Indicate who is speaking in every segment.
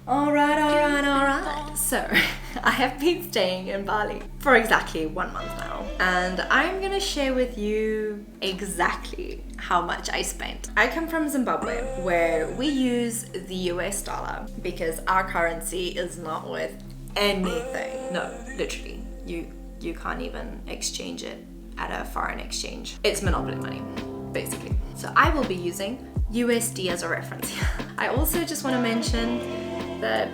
Speaker 1: Alright. So, I have been staying in Bali for exactly 1 month now, and I'm gonna share with you exactly how much I spent. I come from Zimbabwe, where we use the US dollar because our currency is not worth anything. No, literally, you can't even exchange it at a foreign exchange. It's monopoly money, basically. So I will be using USD as a reference. I also just want to mention that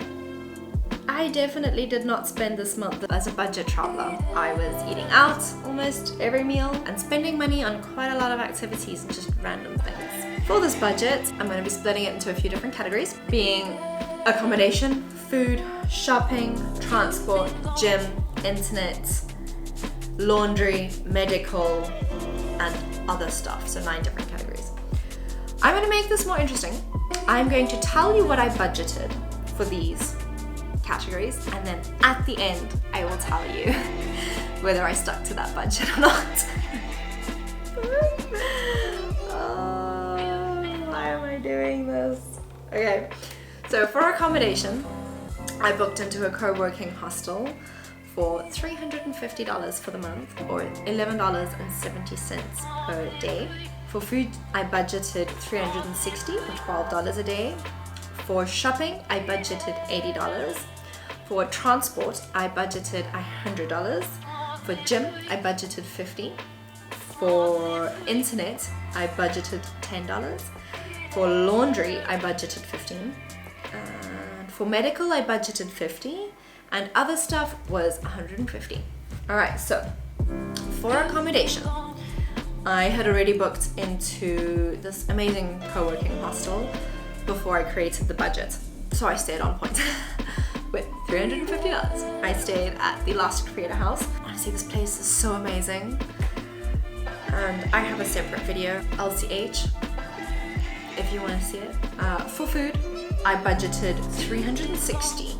Speaker 1: I definitely did not spend this month as a budget traveler. I was eating out almost every meal and spending money on quite a lot of activities and just random things. For this budget, I'm going to be splitting it into a few different categories, being accommodation, food, shopping, transport, gym, internet, laundry, medical, and other stuff. So 9 different categories. I'm going to make this more interesting. I'm going to tell you what I budgeted for these categories, and then at the end I will tell you whether I stuck to that budget or not. Why am I doing this? Okay, so for accommodation, I booked into a co-working hostel for $350 for the month, or $11.70 per day. For food, I budgeted $360 or $12 a day. For shopping, I budgeted $80. For transport, I budgeted $100. For gym, I budgeted $50. For internet, I budgeted $10. For laundry, I budgeted $15. And for medical, I budgeted $50. And other stuff was $150. All right, so for accommodation, I had already booked into this amazing co-working hostel before I created the budget. So I stayed on point with $350. I stayed at the Last Creator House. Honestly, this place is so amazing. And I have a separate video, LCH, if you want to see it. For food, I budgeted $360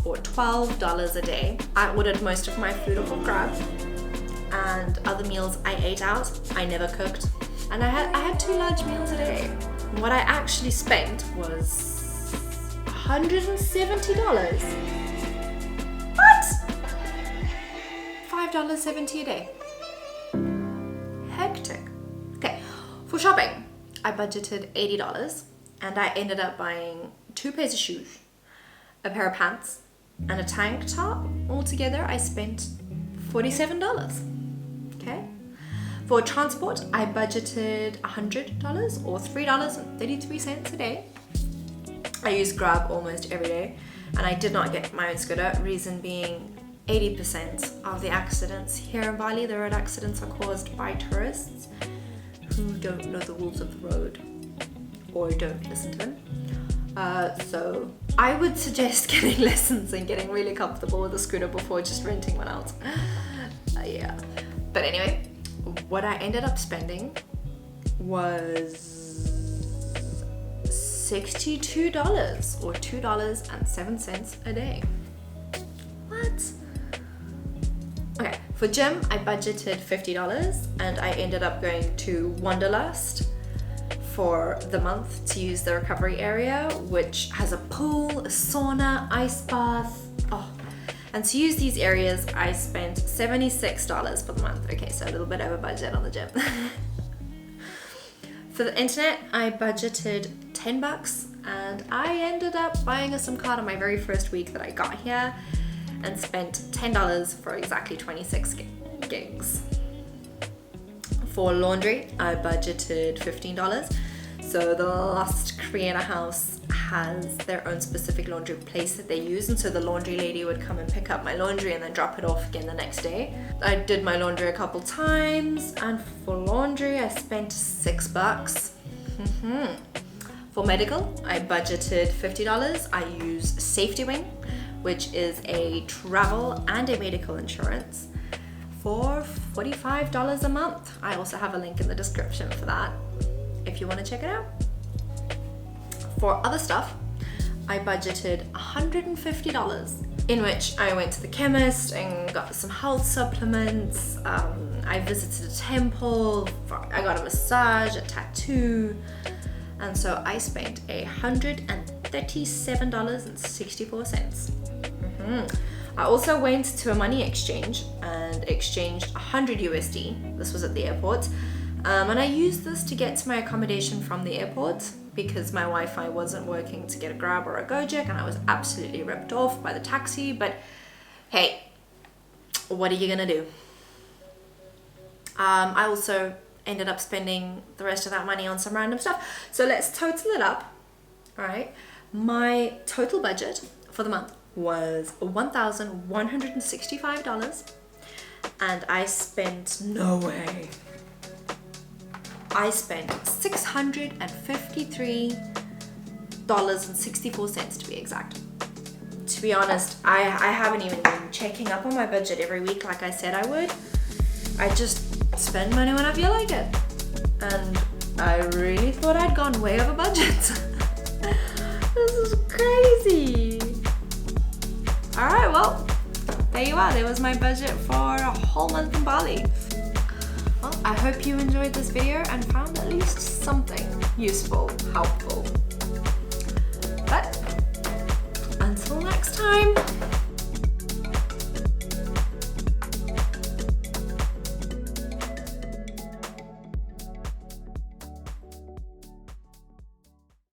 Speaker 1: or $12 a day. I ordered most of my food off of Grab, and other meals I ate out. I never cooked, and I had 2 large meals a day. What I actually spent was $170. What? $5.70 a day. Hectic. Okay, for shopping, I budgeted $80, and I ended up buying 2 pairs of shoes, a pair of pants, and a tank top. Altogether, I spent $47. Okay. For transport, I budgeted $100 or $3.33 a day. I use Grab almost every day, and I did not get my own scooter, reason being 80% of the accidents here in Bali, the road accidents, are caused by tourists who don't know the rules of the road or don't listen to them. So I would suggest getting lessons and getting really comfortable with a scooter before just renting one out. Yeah. But anyway, what I ended up spending was $62 or $2.07 a day. What? Okay, for gym, I budgeted $50, and I ended up going to Wanderlust for the month to use the recovery area, which has a pool, a sauna, ice bath. And to use these areas, I spent $76 for the month. Okay, so a little bit over budget on the gym. For the internet, I budgeted $10, and I ended up buying a SIM card on my very first week that I got here, and spent $10 for exactly 26 gigs. For laundry, I budgeted $15. So the Last Creator House has their own specific laundry place that they use, and so the laundry lady would come and pick up my laundry and then drop it off again the next day. I did my laundry a couple times, and for laundry I spent $6. For medical, I budgeted $50. I use Safety Wing, which is a travel and a medical insurance, for $45 a month. I also have a link in the description for that if you want to check it out. For other stuff, I budgeted $150, in which I went to the chemist and got some health supplements. I visited a temple, I got a massage, a tattoo, and so I spent $130 $37.64. I also went to a money exchange and exchanged 100 USD. This was at the airport. And I used this to get to my accommodation from the airport because my Wi-Fi wasn't working to get a Grab or a Gojek, and I was absolutely ripped off by the taxi. But hey, what are you gonna do? I also ended up spending the rest of that money on some random stuff. So let's total it up. All right, my total budget for the month was $1,165, and I spent, no way, I spent $653.64 to be exact. To be honest, I haven't even been checking up on my budget every week like I said I would. I just spend money when I feel like it. And I really thought I'd gone way over budget. This is crazy. Alright, well, there you are. There was my budget for a whole month in Bali. Well, I hope you enjoyed this video and found at least something useful, helpful.